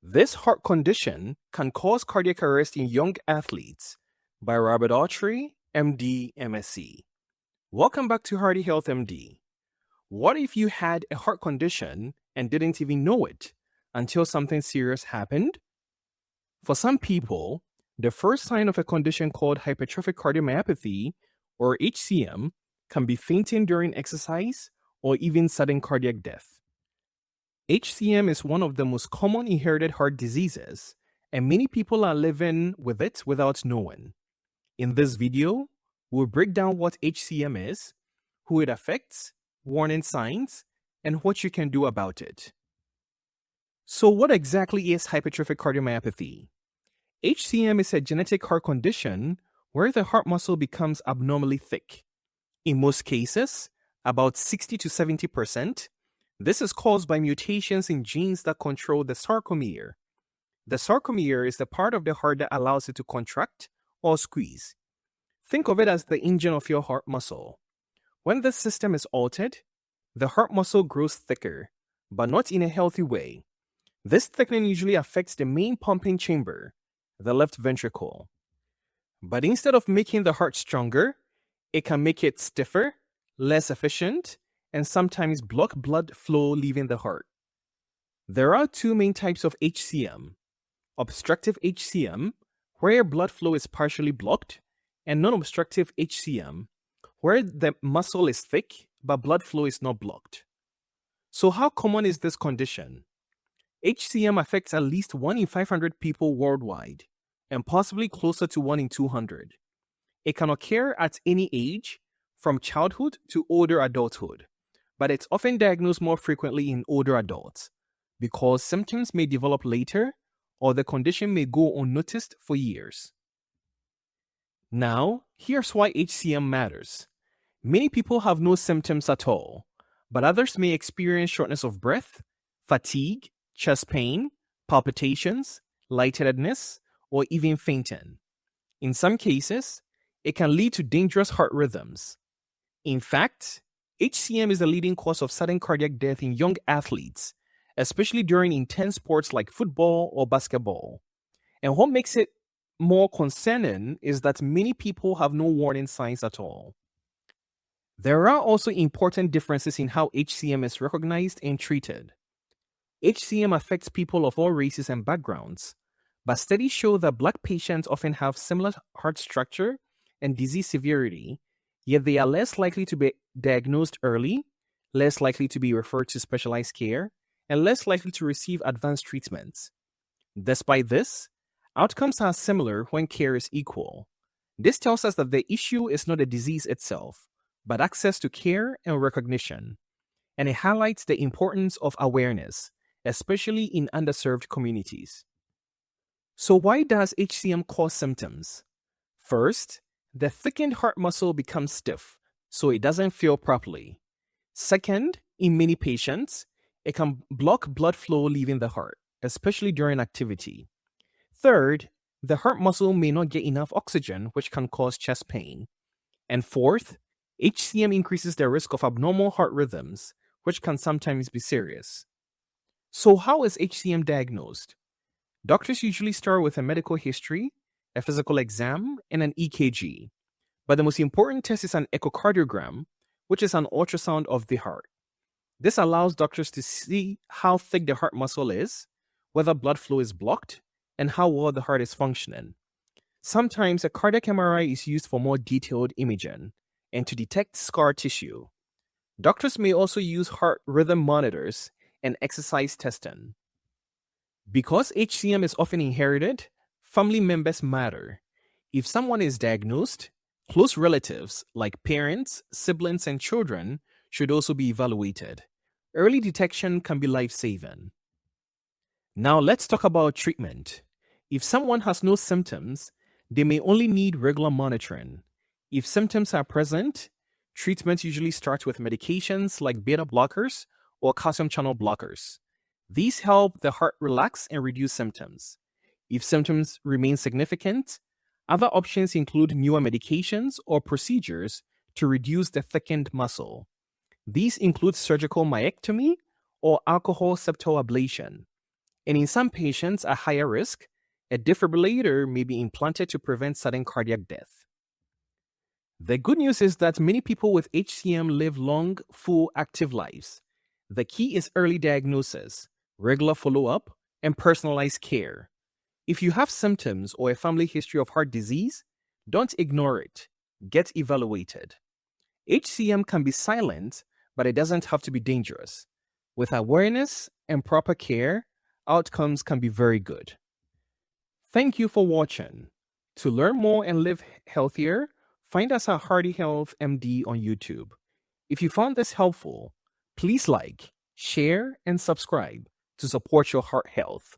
This heart condition can cause cardiac arrest in young athletes by Robert Autry, MD, MSc. Welcome back to Hearty Health MD. What if you had a heart condition and didn't even know it until something serious happened? For some people, the first sign of a condition called hypertrophic cardiomyopathy, or HCM, can be fainting during exercise or even sudden cardiac death. HCM is one of the most common inherited heart diseases, and many people are living with it without knowing. In this video, we'll break down what HCM is, who it affects, warning signs, and what you can do about it. So what exactly is hypertrophic cardiomyopathy? HCM is a genetic heart condition where the heart muscle becomes abnormally thick. In most cases, about 60 to 70%, this is caused by mutations in genes that control the sarcomere. The sarcomere is the part of the heart that allows it to contract or squeeze. Think of it as the engine of your heart muscle. When this system is altered, the heart muscle grows thicker, but not in a healthy way. This thickening usually affects the main pumping chamber, the left ventricle. But instead of making the heart stronger, it can make it stiffer, less efficient, and sometimes block blood flow leaving the heart. There are two main types of HCM: obstructive HCM, where blood flow is partially blocked, and non-obstructive HCM, where the muscle is thick but blood flow is not blocked. So how common is this condition? HCM affects at least 1 in 500 people worldwide, and possibly closer to 1 in 200. It can occur at any age, from childhood to older adulthood, but it's often diagnosed more frequently in older adults because symptoms may develop later or the condition may go unnoticed for years. Now, here's why HCM matters. Many people have no symptoms at all, but others may experience shortness of breath, fatigue, chest pain, palpitations, lightheadedness, or even fainting. In some cases, it can lead to dangerous heart rhythms. In fact, HCM is the leading cause of sudden cardiac death in young athletes, especially during intense sports like football or basketball. And what makes it more concerning is that many people have no warning signs at all. There are also important differences in how HCM is recognized and treated. HCM affects people of all races and backgrounds, but studies show that Black patients often have similar heart structure and disease severity, yet they are less likely to be diagnosed early, less likely to be referred to specialized care, and less likely to receive advanced treatments. Despite this, outcomes are similar when care is equal. This tells us that the issue is not the disease itself, but access to care and recognition. And it highlights the importance of awareness, especially in underserved communities. So why does HCM cause symptoms? First, the thickened heart muscle becomes stiff, so it doesn't feel properly. Second, in many patients, it can block blood flow leaving the heart, especially during activity. Third, the heart muscle may not get enough oxygen, which can cause chest pain. And fourth, HCM increases the risk of abnormal heart rhythms, which can sometimes be serious. So how is HCM diagnosed? Doctors usually start with a medical history, a physical exam, and an EKG. But the most important test is an echocardiogram, which is an ultrasound of the heart. This allows doctors to see how thick the heart muscle is, whether blood flow is blocked, and how well the heart is functioning. Sometimes a cardiac MRI is used for more detailed imaging and to detect scar tissue. Doctors may also use heart rhythm monitors and exercise testing. Because HCM is often inherited, family members matter. If someone is diagnosed, close relatives like parents, siblings, and children should also be evaluated. Early detection can be life-saving. Now let's talk about treatment. If someone has no symptoms, they may only need regular monitoring. If symptoms are present, treatment usually starts with medications like beta blockers or calcium channel blockers. These help the heart relax and reduce symptoms. If symptoms remain significant, other options include newer medications or procedures to reduce the thickened muscle. These include surgical myectomy or alcohol septal ablation. And in some patients at higher risk, a defibrillator may be implanted to prevent sudden cardiac death. The good news is that many people with HCM live long, full, active lives. The key is early diagnosis, regular follow-up, and personalized care. If you have symptoms or a family history of heart disease, don't ignore it. Get evaluated. HCM can be silent, but it doesn't have to be dangerous. With awareness and proper care, outcomes can be very good. Thank you for watching. To learn more and live healthier, find us at HeartyHealthMD on YouTube. If you found this helpful, please like, share, and subscribe to support your heart health.